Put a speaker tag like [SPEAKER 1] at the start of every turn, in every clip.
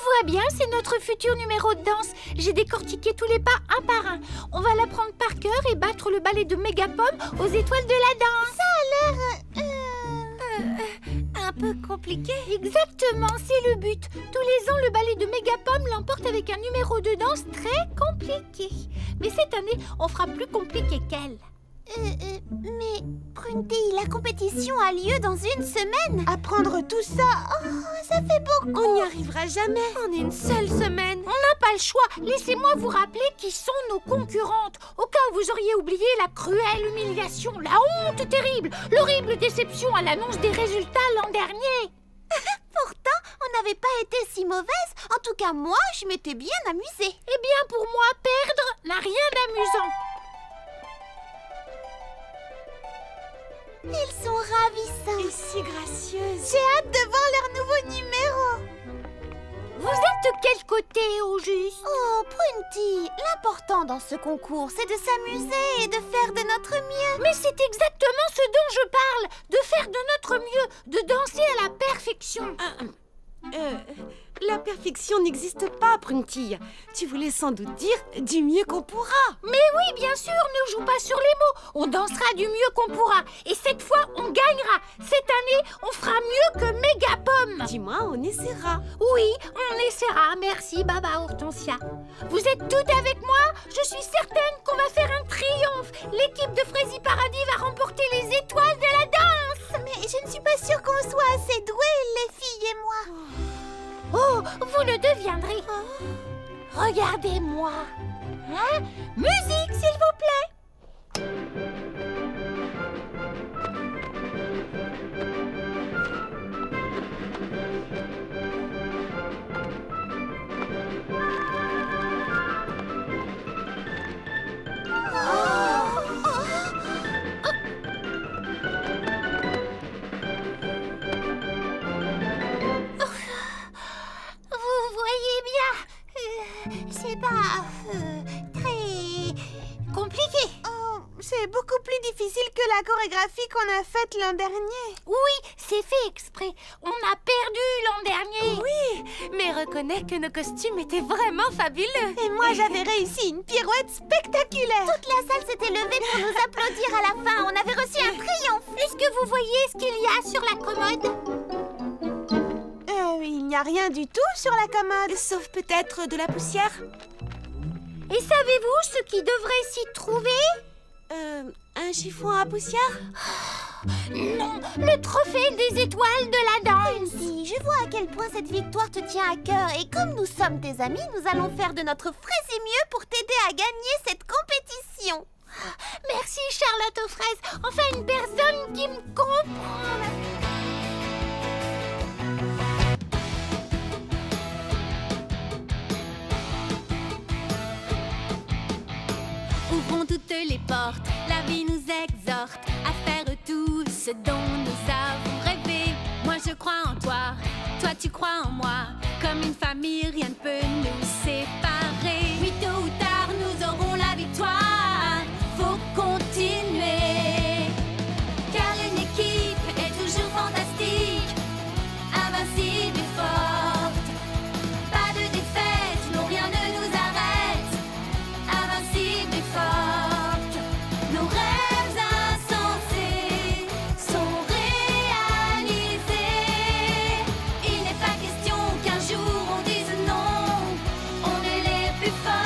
[SPEAKER 1] vois bien, c'est notre futur numéro de danse. J'ai décortiqué tous les pas un par un. On va l'apprendre par cœur et battre le ballet de Mégapom aux étoiles de la danse.
[SPEAKER 2] Ça a l'air... un peu compliqué.
[SPEAKER 1] Exactement, c'est le but. Tous les ans, le ballet de Mégapom l'emporte avec un numéro de danse très compliqué. Mais cette année, on fera plus compliqué qu'elle.
[SPEAKER 2] Mais Prunty, la compétition a lieu dans une semaine.
[SPEAKER 3] Apprendre tout ça,
[SPEAKER 2] Ça fait beaucoup.
[SPEAKER 3] on n'y arrivera jamais en une seule semaine.
[SPEAKER 1] On n'a pas le choix. Laissez-moi vous rappeler qui sont nos concurrentes. Au cas où vous auriez oublié la cruelle humiliation, la honte terrible, l'horrible déception à l'annonce des résultats l'an dernier.
[SPEAKER 2] Pourtant, on n'avait pas été si mauvaise. En tout cas, moi, je m'étais bien amusée.
[SPEAKER 1] Eh bien, pour moi, perdre n'a rien d'amusant.
[SPEAKER 2] Ils sont ravissants.
[SPEAKER 3] Et si gracieuse.
[SPEAKER 2] J'ai hâte de voir leur nouveau numéro.
[SPEAKER 1] Vous êtes de quel côté, au juste?
[SPEAKER 2] Oh, Prunty, l'important dans ce concours, c'est de s'amuser et de faire de notre mieux.
[SPEAKER 1] Mais c'est exactement ce dont je parle. De faire de notre mieux, de danser à la perfection.
[SPEAKER 3] La perfection n'existe pas, Prunty. Tu voulais sans doute dire du mieux qu'on pourra.
[SPEAKER 1] Mais oui, bien sûr, ne joue pas sur les mots. On dansera du mieux qu'on pourra. Et cette fois, on gagnera. Cette année, on fera mieux que Mégapom.
[SPEAKER 3] Dis-moi, on essaiera.
[SPEAKER 1] Oui, on essaiera. Merci, Baba Hortensia. Vous êtes toutes avec moi? Je suis certaine qu'on va faire un triomphe. L'équipe de Frézy Paradis va remporter les étoiles de la danse.
[SPEAKER 2] Mais je ne suis pas sûre qu'on soit assez doués, les filles et moi.
[SPEAKER 1] Oh, vous le deviendrez. Regardez-moi. Hein? Musique, s'il vous plaît. Vous voyez bien, c'est pas très compliqué.
[SPEAKER 3] Oh, c'est beaucoup plus difficile que la chorégraphie qu'on a faite l'an dernier.
[SPEAKER 1] Oui, c'est fait exprès. On a perdu l'an dernier.
[SPEAKER 3] Oui, mais reconnais que nos costumes étaient vraiment fabuleux. Et moi, j'avais réussi une pirouette spectaculaire.
[SPEAKER 2] Toute la salle s'était levée pour nous applaudir à la fin. On avait reçu un triomphe.
[SPEAKER 1] Est-ce que vous voyez ce qu'il y a sur la commode?
[SPEAKER 3] Il n'y a rien du tout sur la commode. Sauf peut-être de la poussière.
[SPEAKER 1] Et savez-vous ce qui devrait s'y trouver?
[SPEAKER 3] Un chiffon à poussière?
[SPEAKER 1] Non, le trophée des étoiles de la danse.
[SPEAKER 2] Prunty, je vois à quel point cette victoire te tient à cœur. Et comme nous sommes tes amis, nous allons faire de notre Frézy mieux pour t'aider à gagner cette compétition.
[SPEAKER 1] Merci Charlotte aux fraises. Enfin une personne qui me comprend.
[SPEAKER 4] Ouvrons toutes les portes, la vie nous exhorte à faire tout ce dont nous avons rêvé. Moi je crois en toi, toi tu crois en moi. Comme une famille, rien ne peut nous séparer. Oui, tôt ou tard, nous aurons la victoire. Faut continuer, car une équipe est toujours fantastique, invincible et forte. Pas de défaite, non rien ne nous arrête, invincible et forte. Nos rêves insensés sont réalisés. Il n'est pas question qu'un jour on dise non, on est les plus fortes.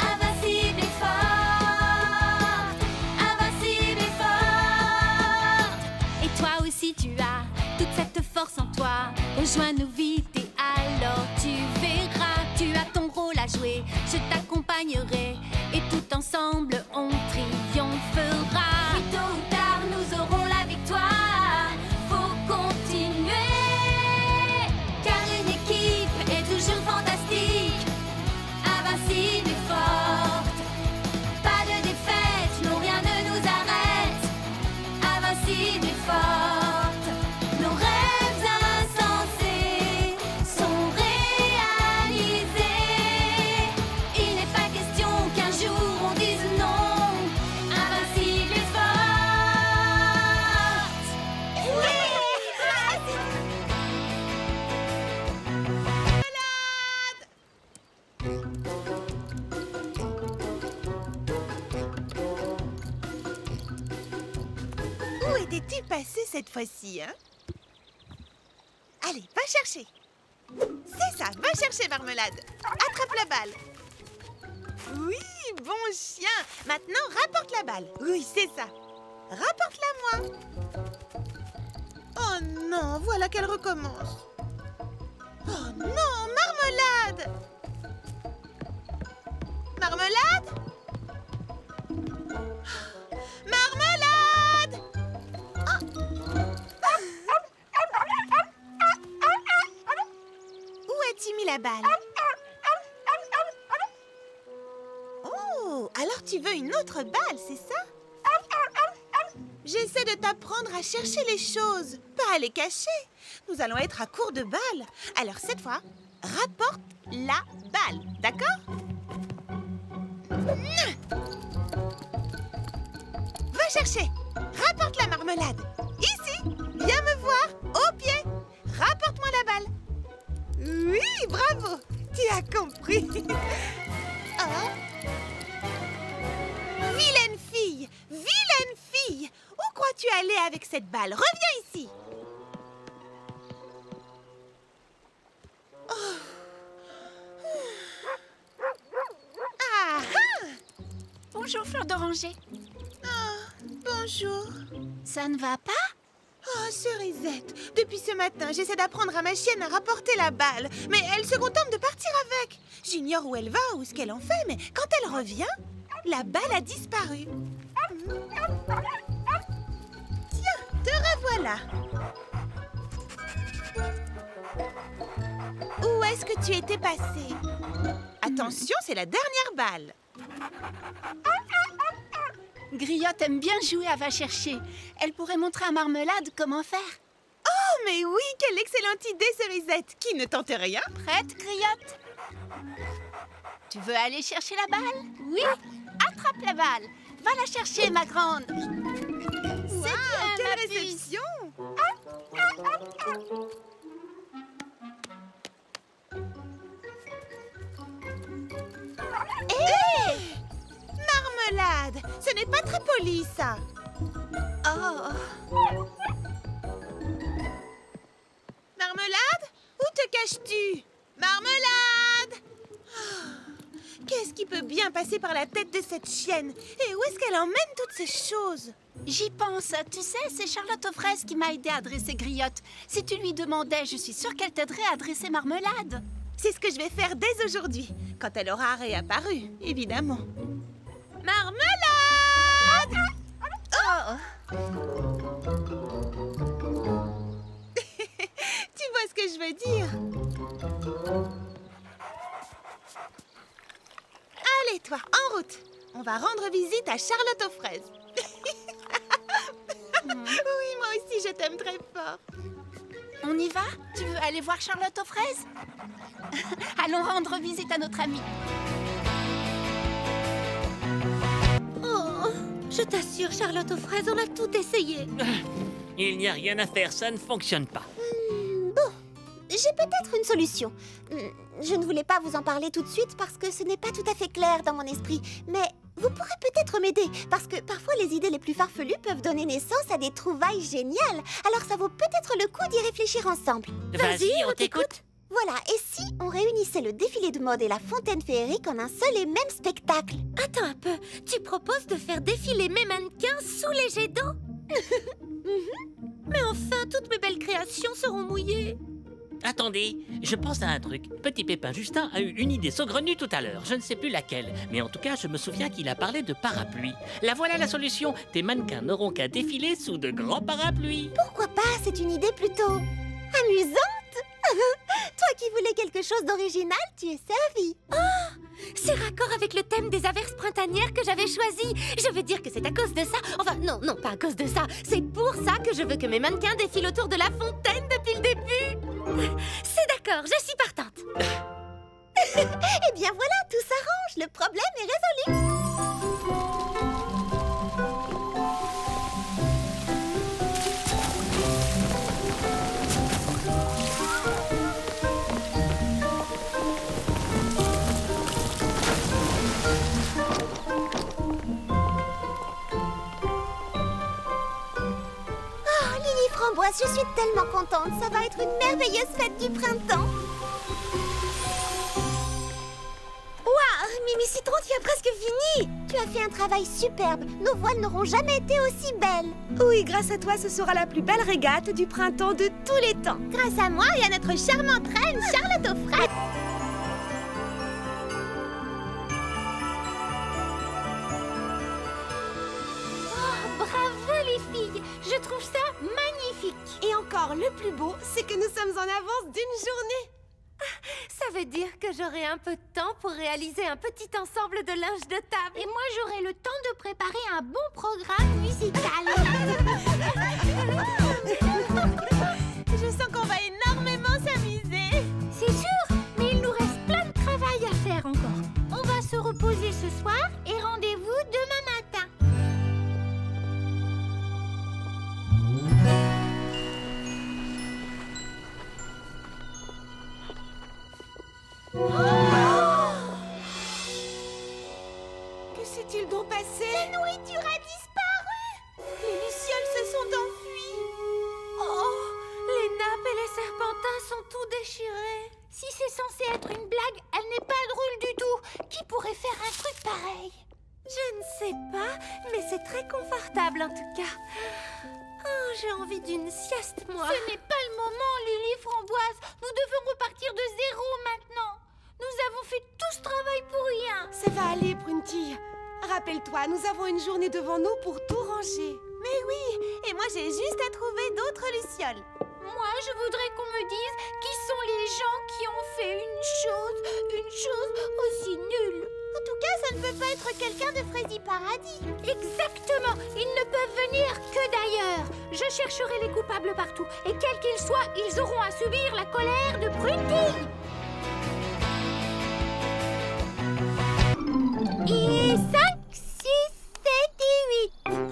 [SPEAKER 4] Invincible et forte, invincible et forte. Et toi aussi tu as toute cette force en toi. Rejoins-nous vite et alors tu verras. Tu as ton rôle à jouer, je t'accompagnerai. Et tout ensemble on triomphera. Et tôt ou tard nous aurons la victoire. Faut continuer, car une équipe est toujours fantastique, invincible et forte. Pas de défaite, non rien ne nous arrête, invincible et forte. Nos rêves insensés
[SPEAKER 5] Où étais-tu passé cette fois-ci, hein? Allez, va chercher. C'est ça, va chercher, Marmelade. Attrape la balle. Oui, bon chien. Maintenant, rapporte la balle. Oui, c'est ça. Rapporte-la moi. Oh non, voilà qu'elle recommence. Oh non, Marmelade! Marmelade? Marmelade! Où as-tu mis la balle? Oh, alors tu veux une autre balle, c'est ça? J'essaie de t'apprendre à chercher les choses, pas à les cacher. Nous allons être à court de balles. Alors cette fois, rapporte la balle, d'accord? Va chercher. Rapporte la marmelade. Ici, viens me voir, au pied. Rapporte-moi la balle. Oui, bravo. Tu as compris. Oh. Vilaine fille, vilaine fille. Où crois-tu aller avec cette balle? Reviens ici. Oh. Ah ah.
[SPEAKER 1] Bonjour, Fleur d'Oranger.
[SPEAKER 5] Oh, bonjour.
[SPEAKER 1] Ça ne va pas?
[SPEAKER 5] Oh, Cerisette, depuis ce matin, j'essaie d'apprendre à ma chienne à rapporter la balle, mais elle se contente de partir avec. J'ignore où elle va ou ce qu'elle en fait, mais quand elle revient, la balle a disparu. Tiens, te revoilà. Où est-ce que tu étais passé? Attention, c'est la dernière balle.
[SPEAKER 1] Griotte aime bien jouer à va chercher. Elle pourrait montrer à Marmelade comment faire.
[SPEAKER 5] Oh, mais oui, quelle excellente idée, Cerisette. Qui ne tente rien?
[SPEAKER 1] Prête, Griotte? Tu veux aller chercher la balle? Oui. Attrape la balle. Va la chercher, ma grande.
[SPEAKER 5] Wow,
[SPEAKER 1] bien,
[SPEAKER 5] quelle
[SPEAKER 1] ma
[SPEAKER 5] réception! Hé! Marmelade! Ce n'est pas très poli, ça!
[SPEAKER 1] Oh.
[SPEAKER 5] Marmelade? Où te caches-tu? Marmelade! Oh, qu'est-ce qui peut bien passer par la tête de cette chienne? Et où est-ce qu'elle emmène toutes ces choses?
[SPEAKER 1] J'y pense. Tu sais, c'est Charlotte aux fraises qui m'a aidé à dresser Griotte. Si tu lui demandais, je suis sûre qu'elle t'aiderait à dresser Marmelade.
[SPEAKER 5] C'est ce que je vais faire dès aujourd'hui, quand elle aura réapparu, évidemment. Marmelade!
[SPEAKER 1] Oh.
[SPEAKER 5] Tu vois ce que je veux dire? Allez, toi, en route. On va rendre visite à Charlotte aux fraises. Oui, moi aussi, je t'aime très fort.
[SPEAKER 1] On y va? Tu veux aller voir Charlotte aux fraises? Allons rendre visite à notre amie.
[SPEAKER 6] Oh, je t'assure, Charlotte aux fraises, on a tout essayé.
[SPEAKER 7] Il n'y a rien à faire, ça ne fonctionne pas.
[SPEAKER 2] Bon, j'ai peut-être une solution. Je ne voulais pas vous en parler tout de suite parce que ce n'est pas tout à fait clair dans mon esprit. Mais vous pourrez peut-être m'aider parce que parfois les idées les plus farfelues peuvent donner naissance à des trouvailles géniales. Alors ça vaut peut-être le coup d'y réfléchir ensemble.
[SPEAKER 7] Vas-y, on t'écoute.
[SPEAKER 2] Voilà, et si on réunissait le défilé de mode et la fontaine féerique en un seul et même spectacle?
[SPEAKER 6] Attends un peu, tu proposes de faire défiler mes mannequins sous les jets d'eau? Mais enfin, toutes mes belles créations seront mouillées.
[SPEAKER 7] Attendez, je pense à un truc. Petit Pépin Justin a eu une idée saugrenue tout à l'heure. Je ne sais plus laquelle, mais en tout cas, je me souviens qu'il a parlé de parapluie. La voilà la solution. Tes mannequins n'auront qu'à défiler sous de grands parapluies.
[SPEAKER 2] Pourquoi pas? C'est une idée plutôt amusante. Toi qui voulais quelque chose d'original, tu es servi.
[SPEAKER 6] C'est raccord avec le thème des averses printanières que j'avais choisi. Je veux dire que c'est à cause de ça. Enfin, non, pas à cause de ça. C'est pour ça que je veux que mes mannequins défilent autour de la fontaine depuis le début. C'est d'accord, je suis partante.
[SPEAKER 2] Eh bien voilà, tout s'arrange. Le problème est résolu. framboise, je suis tellement contente. Ça va être une merveilleuse fête du printemps. Waouh, Mimi Citron, tu as presque fini. Tu as fait un travail superbe. Nos voiles n'auront jamais été aussi belles.
[SPEAKER 3] Oui, grâce à toi, ce sera la plus belle régate du printemps de tous les temps.
[SPEAKER 2] Grâce à moi et à notre charmante reine, Charlotte aux fraises.
[SPEAKER 1] Bravo les filles, je trouve ça magnifique.
[SPEAKER 3] Et encore, le plus beau, c'est que nous sommes en avance d'une journée.
[SPEAKER 6] Ça veut dire que j'aurai un peu de temps pour réaliser un petit ensemble de linge de table.
[SPEAKER 1] Et moi j'aurai le temps de préparer un bon programme musical.
[SPEAKER 5] Je sens qu'on va énormément s'amuser.
[SPEAKER 1] C'est sûr, mais il nous reste plein de travail à faire encore. On va se reposer ce soir et rendez-vous demain matin.
[SPEAKER 3] Que s'est-il donc passé?
[SPEAKER 2] La nourriture a disparu.
[SPEAKER 5] Les lucioles se sont enfuies.
[SPEAKER 6] Oh, les nappes et les serpentins sont tout déchirés.
[SPEAKER 1] Si c'est censé être une blague, elle n'est pas drôle du tout. Qui pourrait faire un truc pareil?
[SPEAKER 6] Je ne sais pas, mais c'est très confortable en tout cas. Oh, j'ai envie d'une sieste, moi.
[SPEAKER 1] Ce n'est pas le moment, Lily Framboise. Nous devons repartir de zéro maintenant. Nous avons fait tout ce travail pour rien.
[SPEAKER 3] Ça va aller, Prunty. Rappelle-toi, nous avons une journée devant nous pour tout ranger.
[SPEAKER 5] Mais oui, et moi j'ai juste à trouver d'autres lucioles.
[SPEAKER 1] Moi, je voudrais qu'on me dise qui sont les gens qui ont fait une chose aussi nulle.
[SPEAKER 2] En tout cas, ça ne peut pas être quelqu'un de Freddy Paradis.
[SPEAKER 1] Exactement. Ils ne peuvent venir que d'ailleurs. Je chercherai les coupables partout. Et quels qu'ils soient, ils auront à subir la colère de Prunty. Et 5, 6, 7 et 8.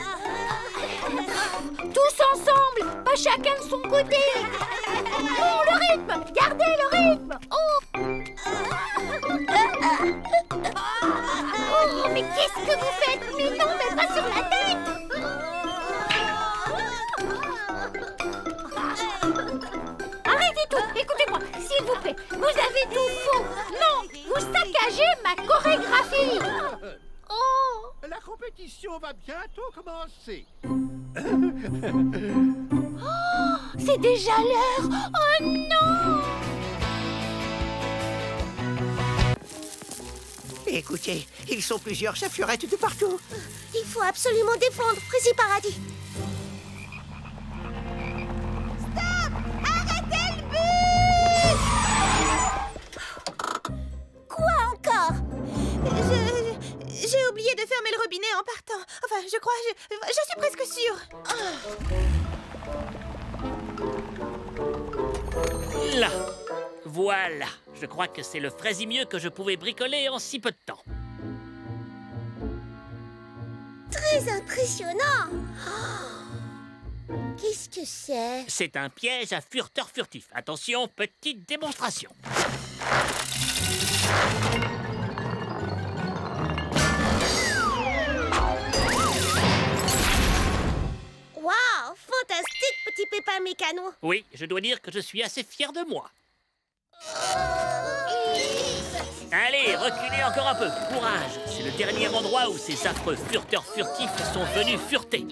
[SPEAKER 1] Tous ensemble, pas chacun de son côté. Oh, le rythme. Gardez le rythme. Oh, mais qu'est-ce que vous faites? Mais non, mais pas sur la tête. Arrêtez tout. Écoutez-moi, s'il vous plaît. Vous avez tout faux. Non, vous saccagez ma chorégraphie. Oh,
[SPEAKER 8] La compétition va bientôt commencer.
[SPEAKER 1] c'est déjà l'heure. Oh non.
[SPEAKER 9] Écoutez, ils sont plusieurs chafurettes de partout.
[SPEAKER 2] Il faut absolument défendre Freddy Paradis. Stop! Arrêtez le bus! Quoi encore?
[SPEAKER 5] J'ai oublié de fermer le robinet en partant. Enfin, je crois, je suis presque sûre.
[SPEAKER 7] Là, voilà. Je crois que c'est le fraisimieux que je pouvais bricoler en si peu de temps.
[SPEAKER 2] Très impressionnant. Oh. Qu'est-ce que c'est?
[SPEAKER 7] C'est un piège à furteur furtif. Attention, petite démonstration.
[SPEAKER 2] Waouh, fantastique, petit Pépin Mécano.
[SPEAKER 7] Oui, je dois dire que je suis assez fier de moi. Allez, reculez encore un peu. Courage. C'est le dernier endroit où ces affreux furteurs furtifs sont venus fureter.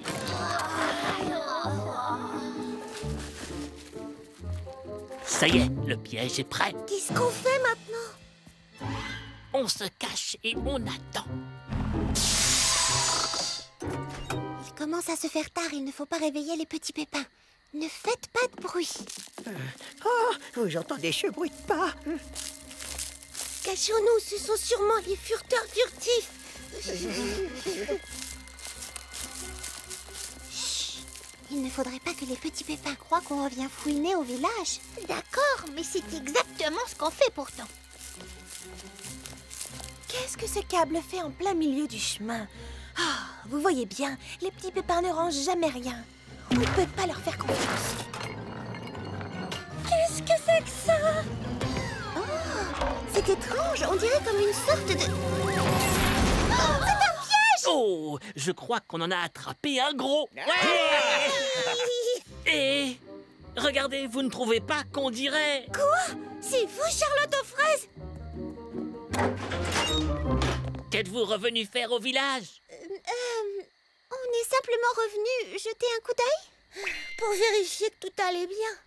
[SPEAKER 7] Ça y est, le piège est prêt.
[SPEAKER 2] Qu'est-ce qu'on fait maintenant?
[SPEAKER 7] On se cache et on attend.
[SPEAKER 2] Il commence à se faire tard, il ne faut pas réveiller les petits pépins. Ne faites pas de bruit.
[SPEAKER 9] Oh, j'entends des bruits de pas.
[SPEAKER 2] Cachons-nous, ce sont sûrement les furteurs furtifs. Chut. Il ne faudrait pas que les petits pépins croient qu'on revient fouiner au village. D'accord, mais c'est exactement ce qu'on fait pourtant.
[SPEAKER 5] Qu'est-ce que ce câble fait en plein milieu du chemin? Ah, vous voyez bien, les petits pépins ne rangent jamais rien. On ne peut pas leur faire confiance.
[SPEAKER 2] Qu'est-ce que c'est que ça? Oh, c'est étrange, on dirait comme une sorte de... Oh, c'est un piège!
[SPEAKER 7] Oh, je crois qu'on en a attrapé un gros. Ouais. Et regardez, vous ne trouvez pas qu'on dirait...
[SPEAKER 2] Quoi? C'est vous, Charlotte aux fraises?
[SPEAKER 7] Qu'êtes-vous revenu faire au village?
[SPEAKER 2] On est simplement revenu jeter un coup d'œil pour vérifier que tout allait bien.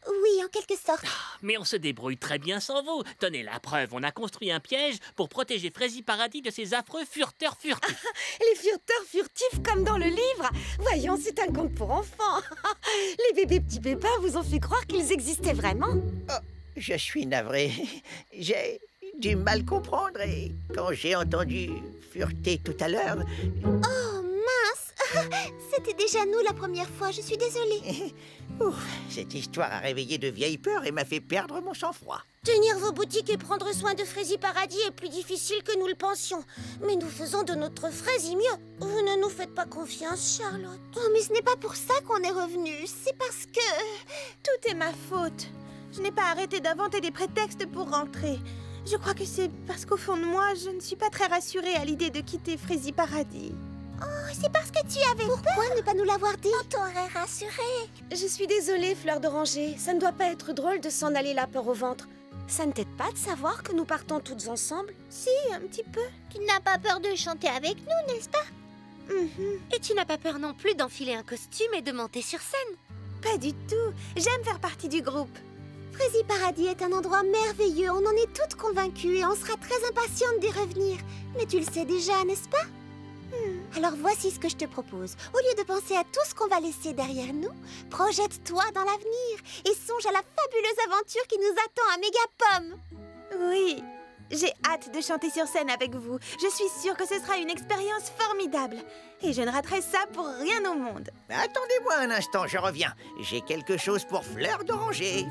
[SPEAKER 2] Oui, en quelque sorte.
[SPEAKER 7] Mais on se débrouille très bien sans vous. Tenez la preuve, on a construit un piège pour protéger Frézy Paradis de ces affreux furteurs furtifs.
[SPEAKER 3] Les furteurs furtifs comme dans le livre. Voyons, c'est un conte pour enfants. Les bébés petits pépins vous ont fait croire qu'ils existaient vraiment.
[SPEAKER 9] Oh, je suis navré. J'ai du mal comprendre et quand j'ai entendu fureter tout à l'heure...
[SPEAKER 2] Oh, mince. C'était déjà nous la première fois, je suis désolée.
[SPEAKER 9] Ouf, cette histoire a réveillé de vieilles peurs et m'a fait perdre mon sang-froid.
[SPEAKER 2] Tenir vos boutiques et prendre soin de Frézy Paradis est plus difficile que nous le pensions. Mais nous faisons de notre Frézy mieux. Vous ne nous faites pas confiance, Charlotte. Oh, mais ce n'est pas pour ça qu'on est revenu. C'est parce que...
[SPEAKER 5] Tout est ma faute. Je n'ai pas arrêté d'inventer des prétextes pour rentrer. Je crois que c'est parce qu'au fond de moi, je ne suis pas très rassurée à l'idée de quitter Frézy Paradis.
[SPEAKER 2] Oh, c'est parce que tu avais peur. Pourquoi ne pas nous l'avoir dit? On t'aurait rassurée.
[SPEAKER 3] Je suis désolée, Fleur d'Oranger. Ça ne doit pas être drôle de s'en aller la peur au ventre. Ça ne t'aide pas de savoir que nous partons toutes ensemble?
[SPEAKER 5] Si, un petit peu.
[SPEAKER 2] Tu n'as pas peur de chanter avec nous, n'est-ce pas?
[SPEAKER 6] Et tu n'as pas peur non plus d'enfiler un costume et de monter sur scène?
[SPEAKER 5] Pas du tout. J'aime faire partie du groupe.
[SPEAKER 2] Frézy Paradis est un endroit merveilleux. On en est toutes convaincues et on sera très impatientes d'y revenir. Mais tu le sais déjà, n'est-ce pas? Alors voici ce que je te propose. Au lieu de penser à tout ce qu'on va laisser derrière nous, projette-toi dans l'avenir et songe à la fabuleuse aventure qui nous attend à Mégapom.
[SPEAKER 5] Oui, j'ai hâte de chanter sur scène avec vous. Je suis sûre que ce sera une expérience formidable. Et je ne raterai ça pour rien au monde.
[SPEAKER 9] Attendez-moi un instant, je reviens. J'ai quelque chose pour Fleur d'Oranger.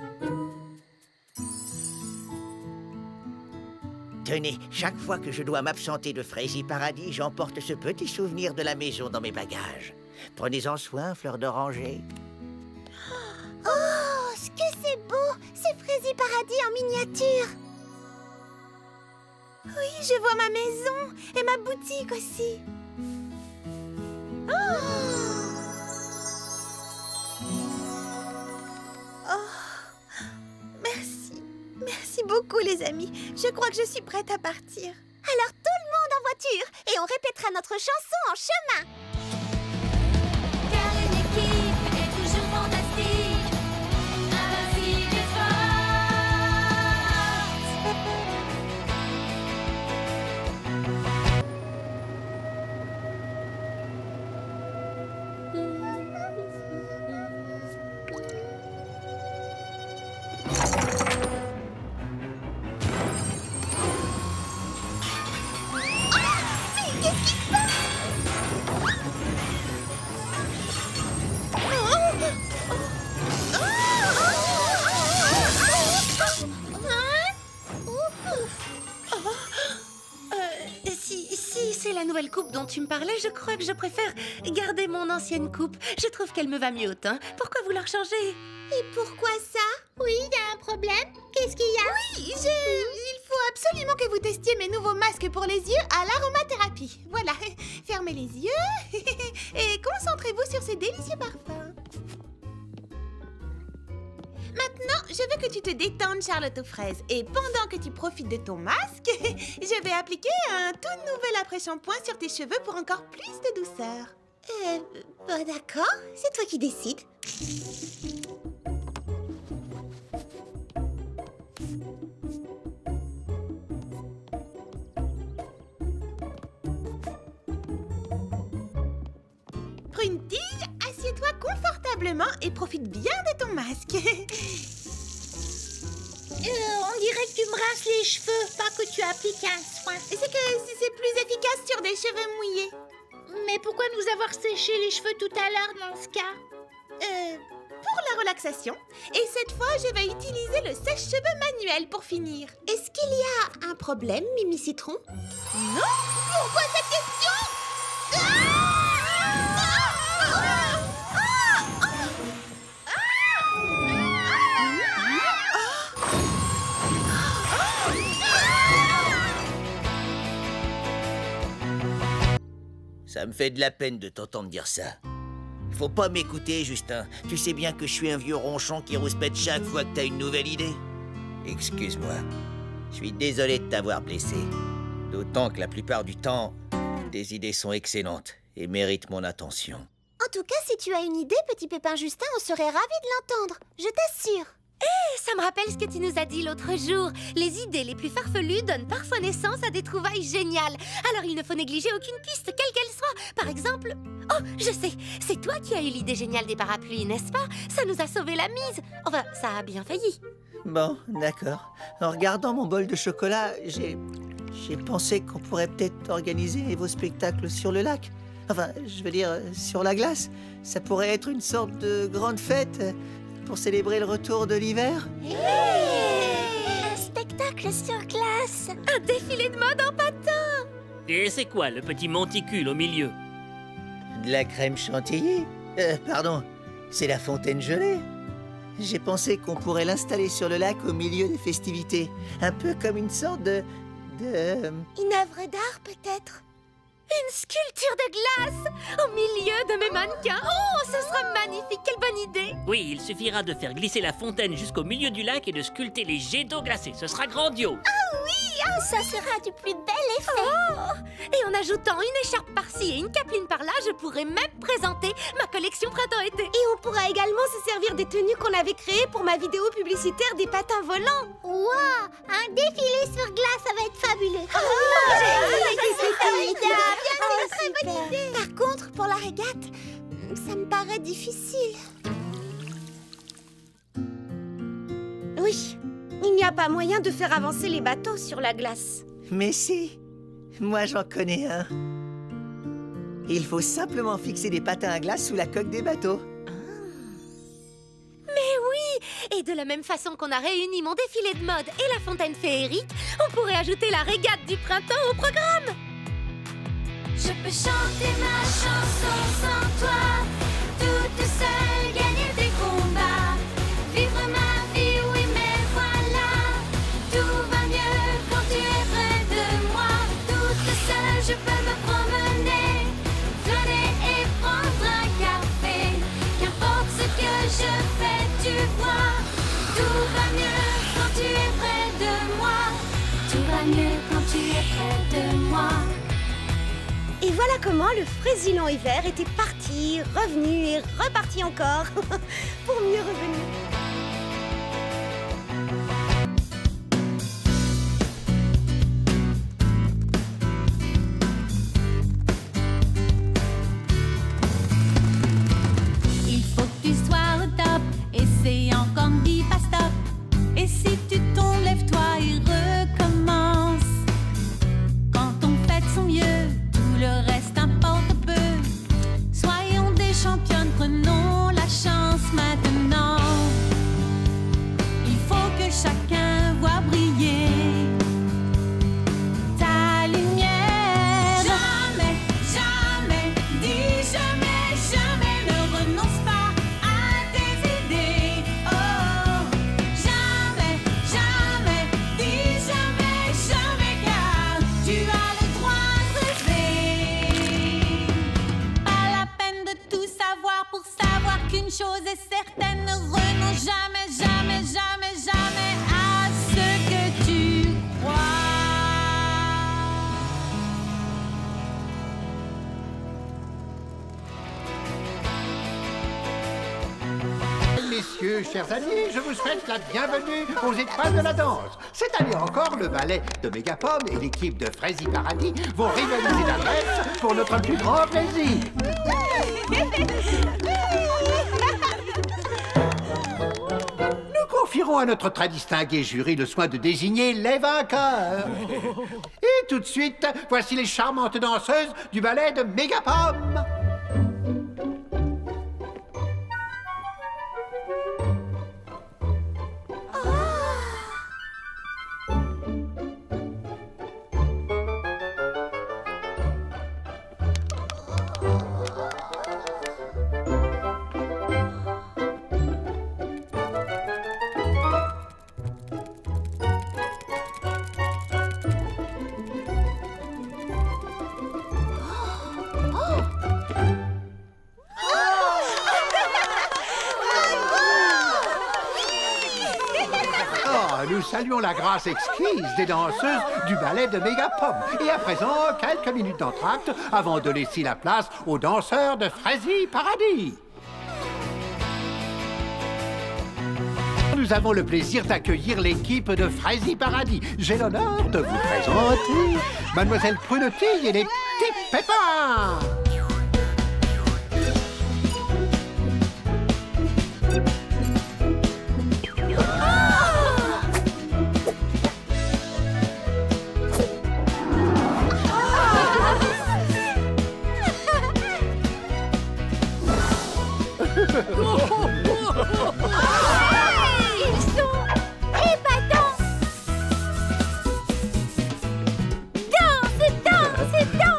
[SPEAKER 9] Tenez, chaque fois que je dois m'absenter de Frézy Paradis, j'emporte ce petit souvenir de la maison dans mes bagages. Prenez-en soin, Fleur d'Oranger.
[SPEAKER 2] Oh, ce que c'est beau! C'est Frézy Paradis en miniature.
[SPEAKER 5] Oui, je vois ma maison et ma boutique aussi. Merci. Merci beaucoup, les amis. Je crois que je suis prête à partir.
[SPEAKER 2] Alors tout le monde en voiture et on répétera notre chanson en chemin.
[SPEAKER 4] Car une équipe est toujours fantastique, invincible et
[SPEAKER 6] Si c'est la nouvelle coupe dont tu me parlais, je crois que je préfère garder mon ancienne coupe. Je trouve qu'elle me va mieux au teint. Pourquoi vouloir changer?
[SPEAKER 2] Et pourquoi ça? Oui, il y a un problème. Qu'est-ce qu'il y a?
[SPEAKER 5] Oui, il faut absolument que vous testiez mes nouveaux masques pour les yeux à l'aromathérapie. Voilà, fermez les yeux et concentrez-vous sur ces délicieux parfums. Maintenant, je veux que tu te détendes, Charlotte aux fraises. Et pendant que tu profites de ton masque, je vais appliquer un tout nouvel après-shampoing sur tes cheveux pour encore plus de douceur.
[SPEAKER 2] D'accord, c'est toi qui décides.
[SPEAKER 5] Prunty, assieds-toi confortablement et profite bien de ton masque.
[SPEAKER 1] On dirait que tu me rinces les cheveux, pas que tu appliques un soin.
[SPEAKER 5] C'est que c'est plus efficace sur des cheveux mouillés.
[SPEAKER 1] Mais pourquoi nous avoir séché les cheveux tout à l'heure dans ce cas?
[SPEAKER 5] Pour la relaxation. Et cette fois, je vais utiliser le sèche-cheveux manuel pour finir.
[SPEAKER 2] Est-ce qu'il y a un problème, Mimi Citron?
[SPEAKER 5] Non? Pourquoi cette question?
[SPEAKER 9] Ça me fait de la peine de t'entendre dire ça. Faut pas m'écouter, Justin. Tu sais bien que je suis un vieux ronchon qui rouspète chaque fois que t'as une nouvelle idée. Excuse-moi. Je suis désolé de t'avoir blessé. D'autant que la plupart du temps, tes idées sont excellentes et méritent mon attention.
[SPEAKER 2] En tout cas, si tu as une idée, petit pépin Justin, on serait ravis de l'entendre. Je t'assure.
[SPEAKER 6] Ça me rappelle ce que tu nous as dit l'autre jour. Les idées les plus farfelues donnent parfois naissance à des trouvailles géniales. Alors il ne faut négliger aucune piste, quelle qu'elle soit. Par exemple... Oh, je sais, c'est toi qui as eu l'idée géniale des parapluies, n'est-ce pas? Ça nous a sauvé la mise. Enfin, ça a bien failli.
[SPEAKER 9] Bon, d'accord. En regardant mon bol de chocolat, j'ai pensé qu'on pourrait peut-être organiser vos spectacles sur le lac. Enfin, je veux dire, sur la glace. Ça pourrait être une sorte de grande fête pour célébrer le retour de l'hiver.
[SPEAKER 2] Un spectacle sur glace.
[SPEAKER 6] Un défilé de mode en patin.
[SPEAKER 7] Et c'est quoi le petit monticule au milieu?
[SPEAKER 9] De la crème chantilly? Pardon, c'est la fontaine gelée. J'ai pensé qu'on pourrait l'installer sur le lac au milieu des festivités. Un peu comme une sorte de...
[SPEAKER 2] Une œuvre d'art, peut-être?
[SPEAKER 6] Une sculpture de glace au milieu de mes mannequins. Oh, ce sera magnifique, quelle bonne idée.
[SPEAKER 7] Oui, il suffira de faire glisser la fontaine jusqu'au milieu du lac et de sculpter les jets d'eau glacée. Ce sera grandiose.
[SPEAKER 2] Ah oui, ça sera du plus bel effet.
[SPEAKER 6] Oh, et en ajoutant une écharpe par-ci et une capeline par-là, je pourrais même présenter ma collection printemps-été.
[SPEAKER 3] Et on pourra également se servir des tenues qu'on avait créées pour ma vidéo publicitaire des patins volants.
[SPEAKER 2] Waouh, un défilé sur glace, ça va être fabuleux. Très bonne idée. Par contre, pour la régate, ça me paraît difficile.
[SPEAKER 3] Oui, il n'y a pas moyen de faire avancer les bateaux sur la glace.
[SPEAKER 9] Mais si, moi j'en connais un. Il faut simplement fixer des patins à glace sous la coque des bateaux.
[SPEAKER 6] Mais oui! Et de la même façon qu'on a réuni mon défilé de mode et la fontaine féerique, on pourrait ajouter la régate du printemps au programme.
[SPEAKER 4] Je peux chanter ma chanson sans toi, toute seule gagner des combats, vivre ma vie, oui mais voilà, tout va mieux quand tu es près de moi. Toute seule je peux me promener, flâner et prendre un café, qu'importe ce que je fais, tu vois, tout va mieux quand tu es près de moi, tout va mieux quand tu es près de moi.
[SPEAKER 3] Et voilà comment le Frésilon hiver était parti, revenu et reparti encore pour mieux revenir.
[SPEAKER 4] Il faut que tu sois au top, et c'est encore ne dis pas stop. Et si tu tombes, lève-toi et recommence. Quand on fait de son mieux, tout le reste importe peu. Soyons des championnes, prenons la chance maintenant. Il faut que chacun voit briller ta lumière. Jamais, jamais, dis jamais, jamais ne renonce pas à tes idées. Oh, jamais, jamais, dis jamais, jamais, car tu as le droit de rêver. Pas la peine de tout savoir pour savoir qu'une chose est certaine, ne renonce jamais, jamais, jamais, jamais à ce que tu crois.
[SPEAKER 8] Messieurs, chers amis, je vous souhaite la bienvenue aux étoiles de la danse. Cette année encore, le ballet de Mégapom et l'équipe de Frézy Paradis vont rivaliser d'adresse pour notre plus grand plaisir. Nous confierons à notre très distingué jury le soin de désigner les vainqueurs. Et tout de suite, voici les charmantes danseuses du ballet de Mégapom. nous saluons la grâce exquise des danseuses du ballet de Mégapom. Et à présent, quelques minutes d'entracte avant de laisser la place aux danseurs de Frézy Paradis. Nous avons le plaisir d'accueillir l'équipe de Frézy Paradis. J'ai l'honneur de vous présenter Mademoiselle Prunetille et les petits pépins.
[SPEAKER 1] Ils sont épatants! Danse, danse, danse!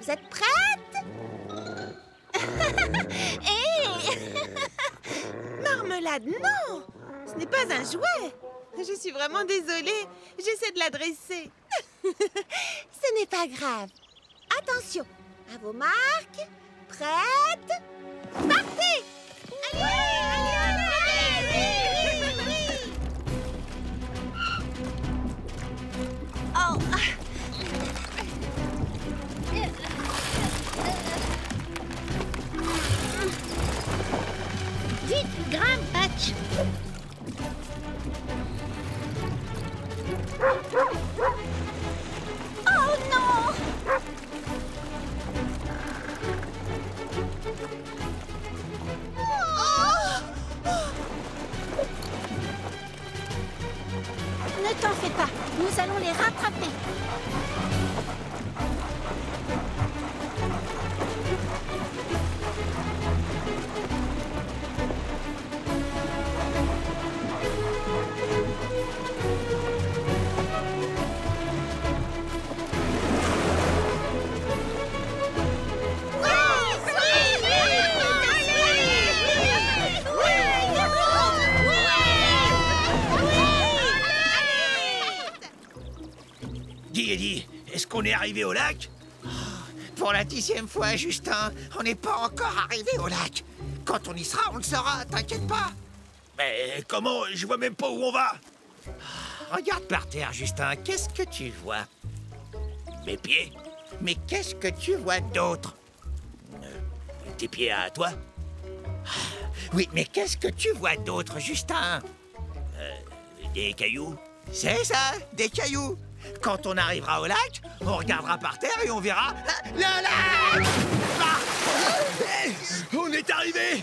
[SPEAKER 2] Vous êtes prête?
[SPEAKER 5] Marmelade, non! Ce n'est pas un jouet. Je suis vraiment désolée. J'essaie de la dresser.
[SPEAKER 2] Ce n'est pas grave. Attention, à vos marques. Prête? Partez! Allez, allez, allez, allez! Oh!
[SPEAKER 1] Vite, grimpe, Patch!
[SPEAKER 2] Oh non!
[SPEAKER 1] Ne t'en fais pas, nous allons les rattraper.
[SPEAKER 10] Dis, Eddie, est-ce qu'on est arrivé au lac? Pour la 10e fois, Justin, on n'est pas encore arrivé au lac. Quand on y sera, on le saura, t'inquiète pas. Mais comment? Je vois même pas où on va. Regarde par terre, Justin, qu'est-ce que tu vois? Mes pieds? Mais qu'est-ce que tu vois d'autre? Tes pieds à toi? Oui, mais qu'est-ce que tu vois d'autre, Justin? Des cailloux? C'est ça, des cailloux. Quand on arrivera au lac, on regardera par terre et on verra le lac. Ah! On est arrivé.